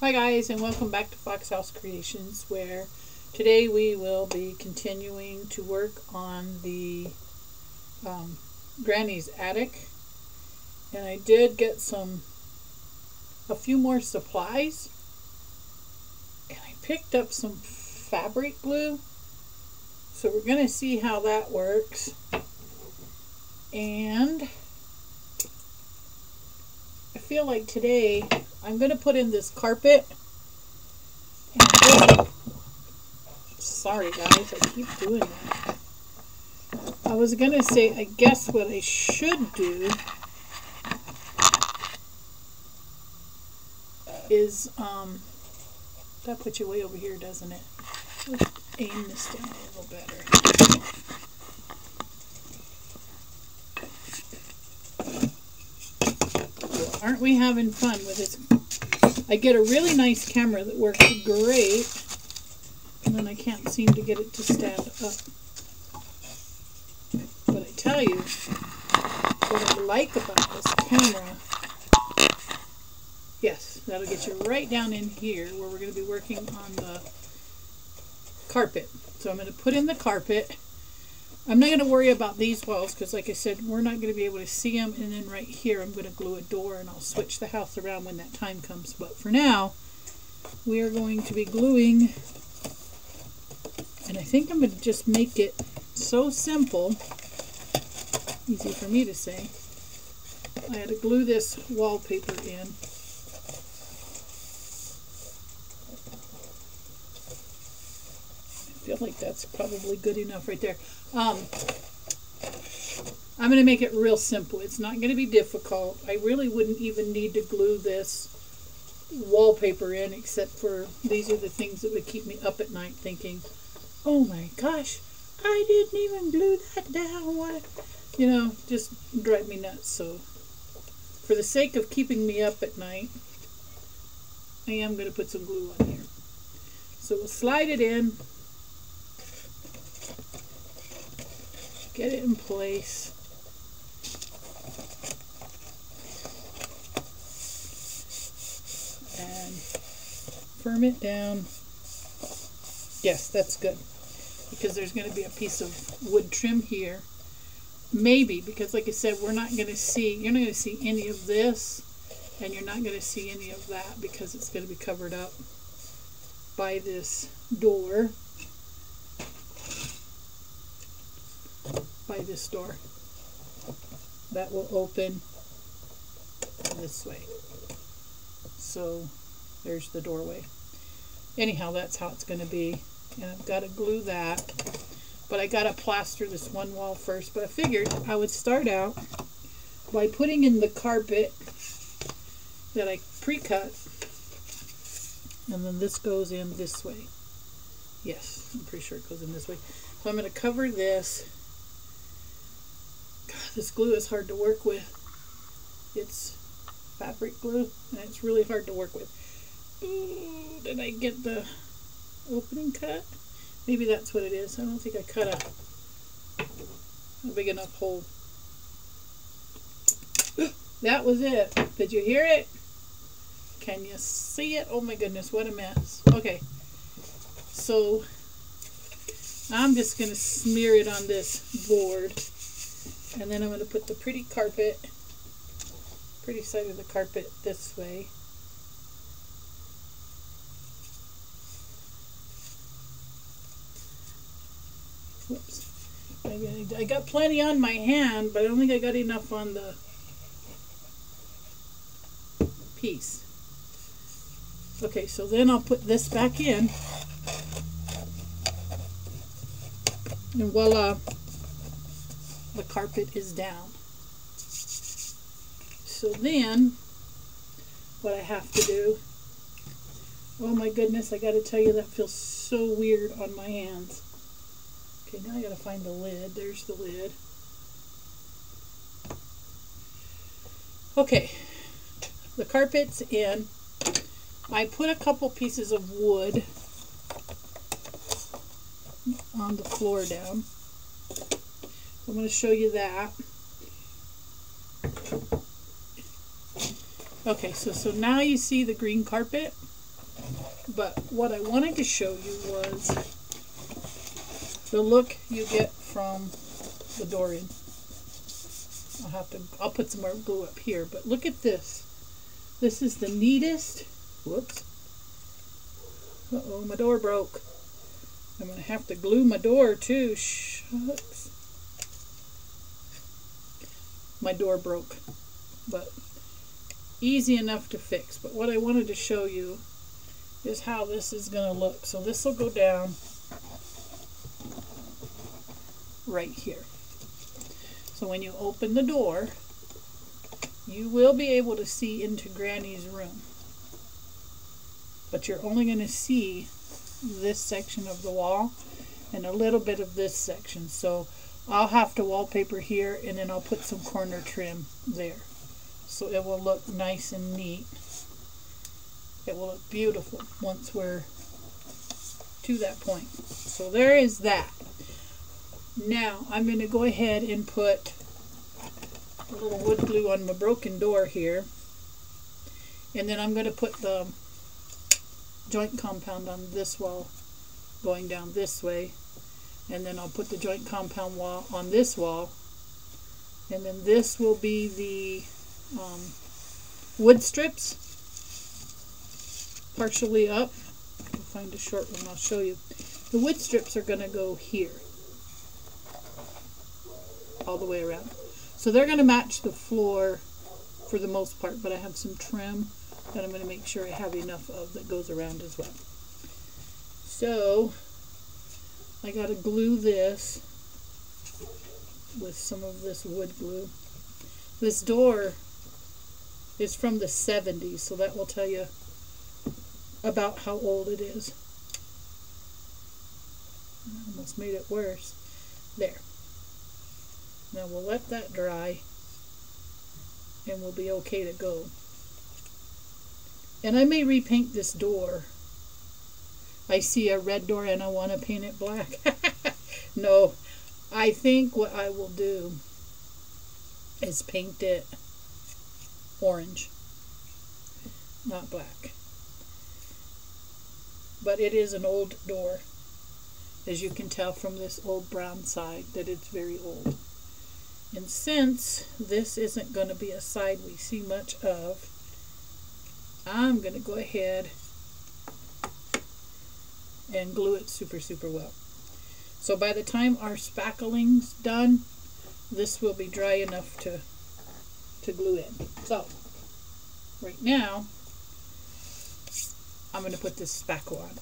Hi guys, and welcome back to Fox House Creations, where today we will be continuing to work on the Granny's attic. And I did get a few more supplies, and I picked up some fabric glue, so we're going to see how that works. And I feel like today I'm going to put in this carpet. And sorry guys, I keep doing that. I was going to say, I guess what I should do is, that puts you way over here, doesn't it? Let's aim this down a little better. Aren't we having fun with this? I get a really nice camera that works great, and then I can't seem to get it to stand up. But I tell you, what I like about this camera, yes, that'll get you right down in here where we're going to be working on the carpet. So I'm going to put in the carpet. I'm not going to worry about these walls because, like I said, we're not going to be able to see them. And then right here, I'm going to glue a door, and I'll switch the house around when that time comes. But for now, we are going to be gluing. And I think I'm going to just make it so simple, easy for me to say. I had to glue this wallpaper in. I feel like that's probably good enough right there. I'm going to make it real simple. It's not going to be difficult. I really wouldn't even need to glue this wallpaper in, except for these are the things that would keep me up at night thinking, oh my gosh, I didn't even glue that down. What? You know, just drive me nuts. So for the sake of keeping me up at night, I am going to put some glue on here. So we'll slide it in. Get it in place. And firm it down. Yes, that's good. Because there's going to be a piece of wood trim here. Maybe, because like I said, we're not going to see, you're not going to see any of this, and you're not going to see any of that because it's going to be covered up by this door. By this door. That will open this way. So there's the doorway. Anyhow, that's how it's going to be. And I've got to glue that. But I got to plaster this one wall first. But I figured I would start out by putting in the carpet that I pre-cut. And then this goes in this way. Yes, I'm pretty sure it goes in this way. So I'm going to cover this. God, this glue is hard to work with. It's fabric glue, and it's really hard to work with. Ooh, did I get the opening cut? Maybe that's what it is. I don't think I cut a big enough hole. That was it. Did you hear it? Can you see it? Oh my goodness, what a mess. Okay, so I'm just going to smear it on this board. And then I'm going to put the pretty side of the carpet this way. Whoops. I got plenty on my hand, but I don't think I got enough on the piece. Okay, so then I'll put this back in. And voila. The carpet is down. So then what I have to do, oh my goodness, I got to tell you, that feels so weird on my hands. Okay, now I got to find the lid. There's the lid. Okay, the carpet's in. I put a couple pieces of wood on the floor down. I'm going to show you that. Okay, so now you see the green carpet. But what I wanted to show you was the look you get from the Dorian. I'll put some more glue up here, but look at this. This is the neatest. Whoops. Uh-oh, my door broke. I'm going to have to glue my door too. Shucks. My door broke, but easy enough to fix. But what I wanted to show you is how this is going to look. So this will go down right here. So when you open the door, you will be able to see into Granny's room. But you're only going to see this section of the wall and a little bit of this section. So I'll have to wallpaper here, and then I'll put some corner trim there. So it will look nice and neat. It will look beautiful once we're to that point. So there is that. Now I'm going to go ahead and put a little wood glue on my broken door here. And then I'm going to put the joint compound on this wall going down this way. And then I'll put the joint compound wall on this wall. And then this will be the wood strips, partially up. I'll find a short one, I'll show you. The wood strips are going to go here, all the way around. So they're going to match the floor for the most part, but I have some trim that I'm going to make sure I have enough of that goes around as well. So I got to glue this with some of this wood glue. This door is from the 70s, so that will tell you about how old it is. I almost made it worse. There. Now we'll let that dry and we'll be okay to go. And I may repaint this door. I see a red door and I want to paint it black. No, I think what I will do is paint it orange, not black. But it is an old door, as you can tell from this old brown side that it's very old. And since this isn't going to be a side we see much of, I'm going to go ahead and glue it super well. So by the time our spackling's done, this will be dry enough to glue in. So right now I'm going to put this spackle on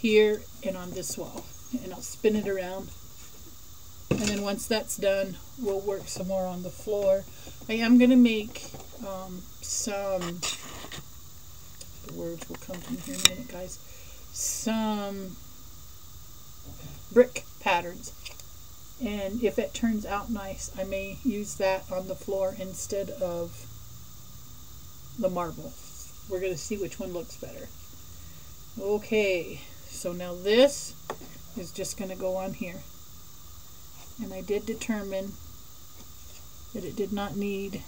here and on this wall, and I'll spin it around, and then once that's done we'll work some more on the floor. I am going to make some, the words will come to me here in a minute, guys, some brick patterns, and if it turns out nice I may use that on the floor instead of the marble. We're going to see which one looks better. Okay, so now this is just going to go on here, and I did determine that it did not need.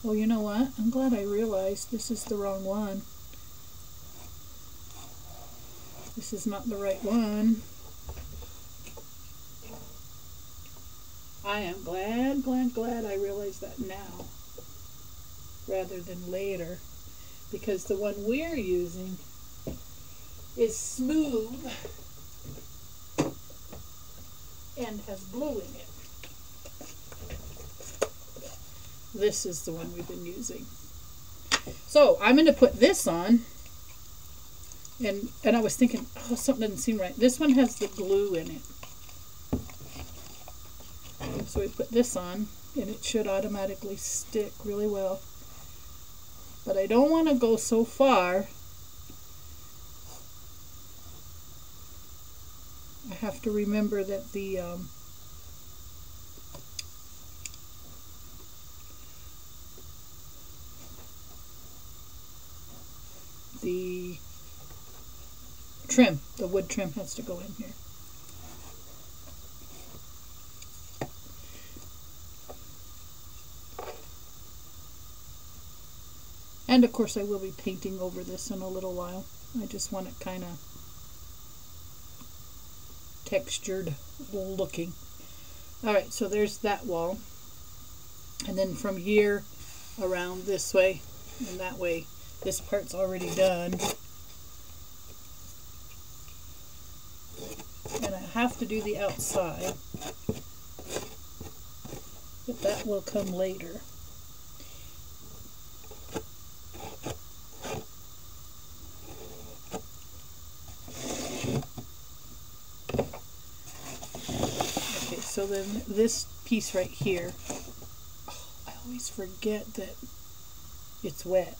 Well, you know what? I'm glad I realized this is the wrong one. This is not the right one. I am glad I realized that now rather than later, because the one we're using is smooth and has glue in it. This is the one we've been using. So I'm going to put this on, and I was thinking, oh, something doesn't seem right. This one has the glue in it. So we put this on, and it should automatically stick really well. But I don't want to go so far. I have to remember that the trim, the wood trim has to go in here. And of course I will be painting over this in a little while. I just want it kind of textured looking. Alright, so there's that wall. And then from here around this way and that way, this part's already done. And I have to do the outside, but that will come later. Okay, so then this piece right here, I always forget that it's wet.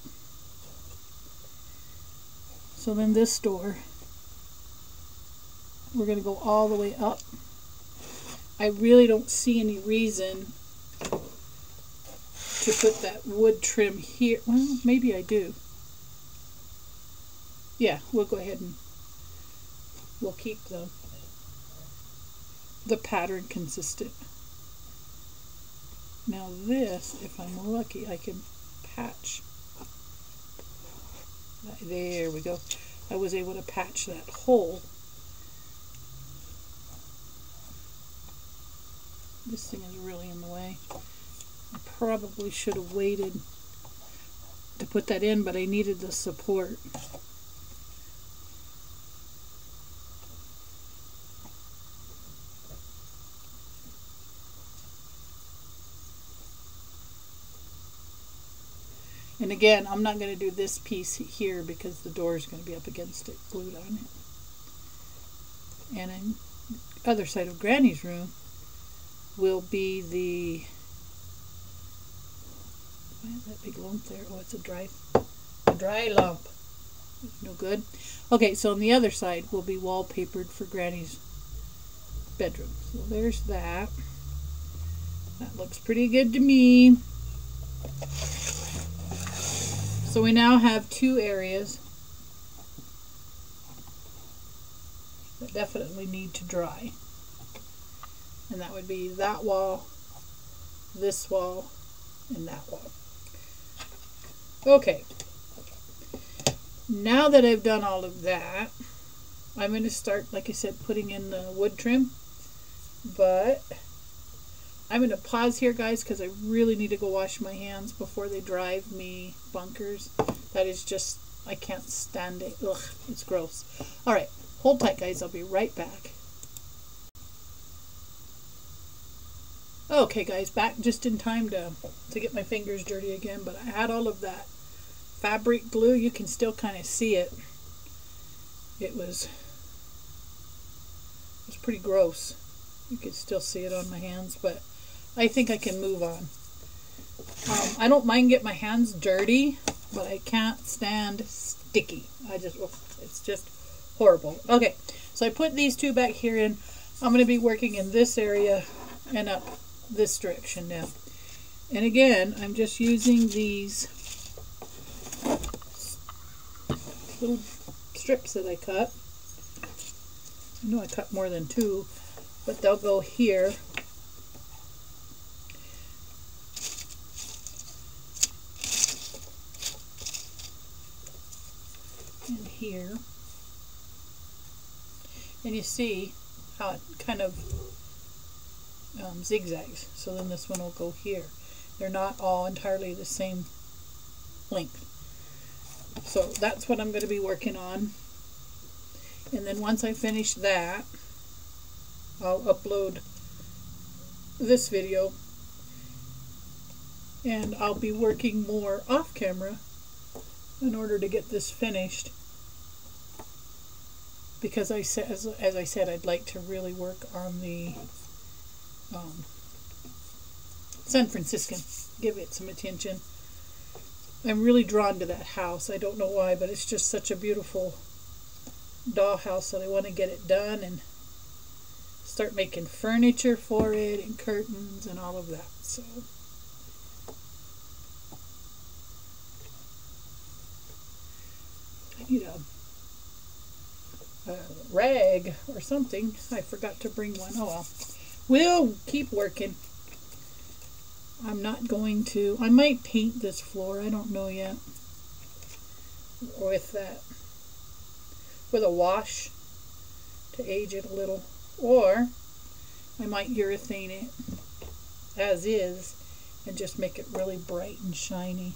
So then this door, we're going to go all the way up. I really don't see any reason to put that wood trim here. Well, maybe I do. Yeah, we'll go ahead and we'll keep the pattern consistent. Now this, if I'm lucky, I can patch. There we go. I was able to patch that hole. This thing is really in the way. I probably should have waited to put that in, but I needed the support. And again, I'm not going to do this piece here because the door is going to be up against it, glued on it. And on the other side of Granny's room will be the, why is that big lump there? Oh, it's a dry lump. No good. Okay, so on the other side will be wallpapered for Granny's bedroom. So there's that. That looks pretty good to me. So we now have two areas that definitely need to dry. And that would be that wall, this wall, and that wall. Okay. Now that I've done all of that, I'm going to start, like I said, putting in the wood trim. But I'm going to pause here, guys, because I really need to go wash my hands before they drive me bonkers. That is just, I can't stand it. Ugh, it's gross. All right, hold tight, guys. I'll be right back. Okay, guys, back just in time to get my fingers dirty again. But I had all of that fabric glue. You can still kind of see it. It was pretty gross. You could still see it on my hands, but I think I can move on. I don't mind getting my hands dirty, but I can't stand sticky. It's just horrible. Okay, so I put these two back here in. I'm going to be working in this area and up this direction now. And again, I'm just using these little strips that I cut. I know I cut more than two, but they'll go here. And here. And you see how it kind of zigzags. So then this one will go here. They're not all entirely the same length. So that's what I'm going to be working on. And then once I finish that, I'll upload this video, and I'll be working more off camera in order to get this finished, because as I said, I'd like to really work on the San Franciscan, give it some attention. I'm really drawn to that house. I don't know why, but it's just such a beautiful dollhouse that I want to get it done and start making furniture for it and curtains and all of that. So I need a rag or something. I forgot to bring one. Oh well. We'll keep working. I'm not going to. I might paint this floor. I don't know yet. with a wash to age it a little, or I might urethane it as is and just make it really bright and shiny.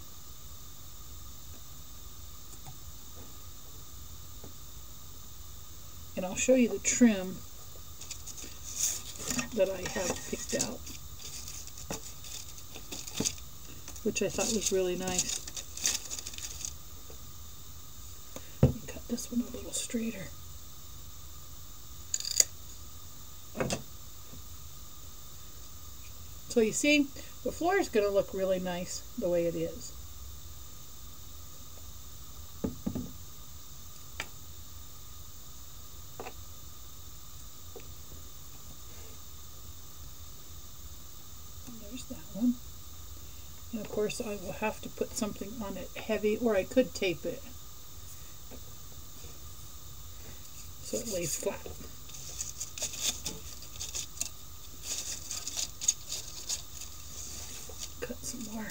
And I'll show you the trim that I have picked out, which I thought was really nice. Let me cut this one a little straighter. So you see, the floor is going to look really nice the way it is. And there's that one. And of course I will have to put something on it heavy, or I could tape it so it lays flat. Cut some more.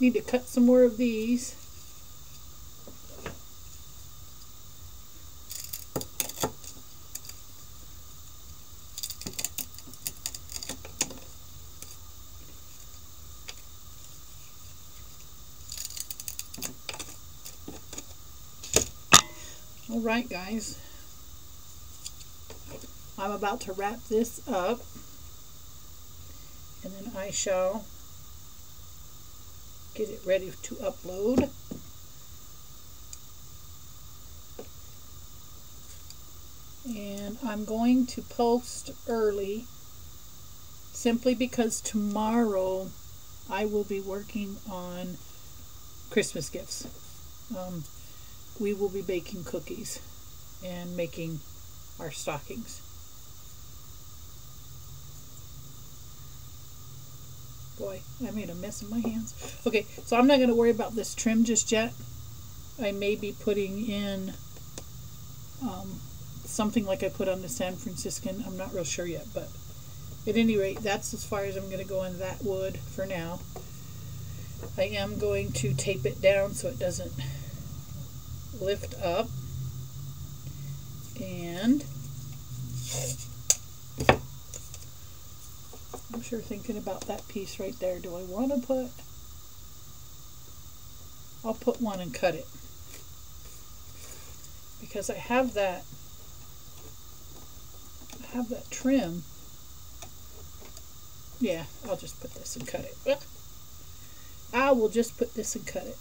Need to cut some more of these. All right, guys. I'm about to wrap this up, and then I shall get it ready to upload. And I'm going to post early simply because tomorrow I will be working on Christmas gifts. We will be baking cookies and making our stockings. Boy, I made a mess in my hands. Okay, so I'm not going to worry about this trim just yet. I may be putting in something like I put on the San Franciscan. I'm not real sure yet, but at any rate, that's as far as I'm going to go on that wood for now. I am going to tape it down so it doesn't lift up. And I'm sure thinking about that piece right there. Do I want to put... I'll put one and cut it, because I have that trim. Yeah, I'll just put this and cut it. I will just put this and cut it.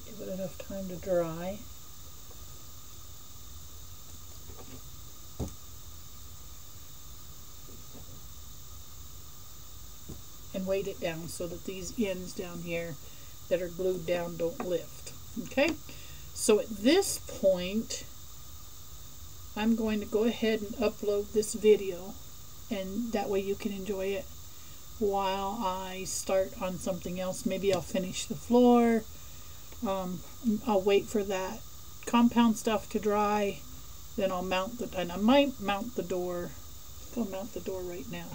Give it enough time to dry. And weight it down so that these ends down here that are glued down don't lift. Okay, so at this point I'm going to go ahead and upload this video, and that way you can enjoy it while I start on something else. Maybe I'll finish the floor. I'll wait for that compound stuff to dry, then I'll mount the, and I might mount the door. I'll mount the door right now,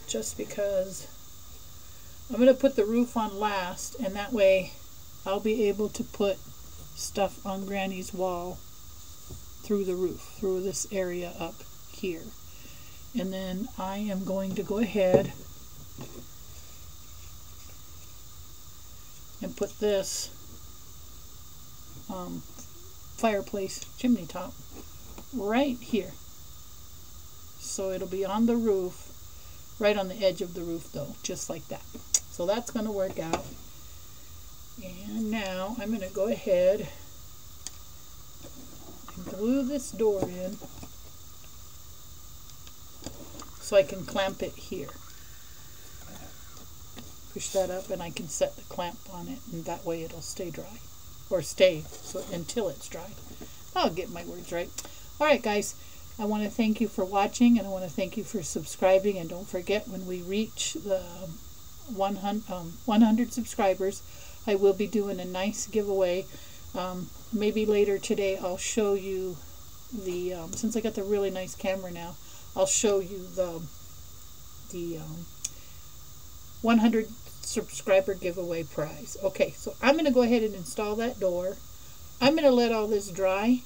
just because I'm going to put the roof on last, and that way I'll be able to put stuff on Granny's wall through the roof, through this area up here. And then I am going to go ahead and put this fireplace chimney top right here. So it'll be on the roof, right on the edge of the roof though, just like that. So that's going to work out. And now I'm going to go ahead and glue this door in so I can clamp it here. Push that up and I can set the clamp on it, and that way it'll stay dry. Or stay so until it's dry. I'll get my words right. Alright guys, I want to thank you for watching, and I want to thank you for subscribing, and don't forget, when we reach the 100 subscribers, I will be doing a nice giveaway. Maybe later today I'll show you the since I got the really nice camera now, I'll show you the 100 subscriber giveaway prize. Okay, so I'm going to go ahead and install that door. I'm going to let all this dry,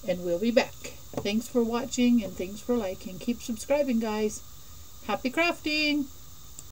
and we'll be back. Thanks for watching, and thanks for liking. Keep subscribing, guys. Happy crafting!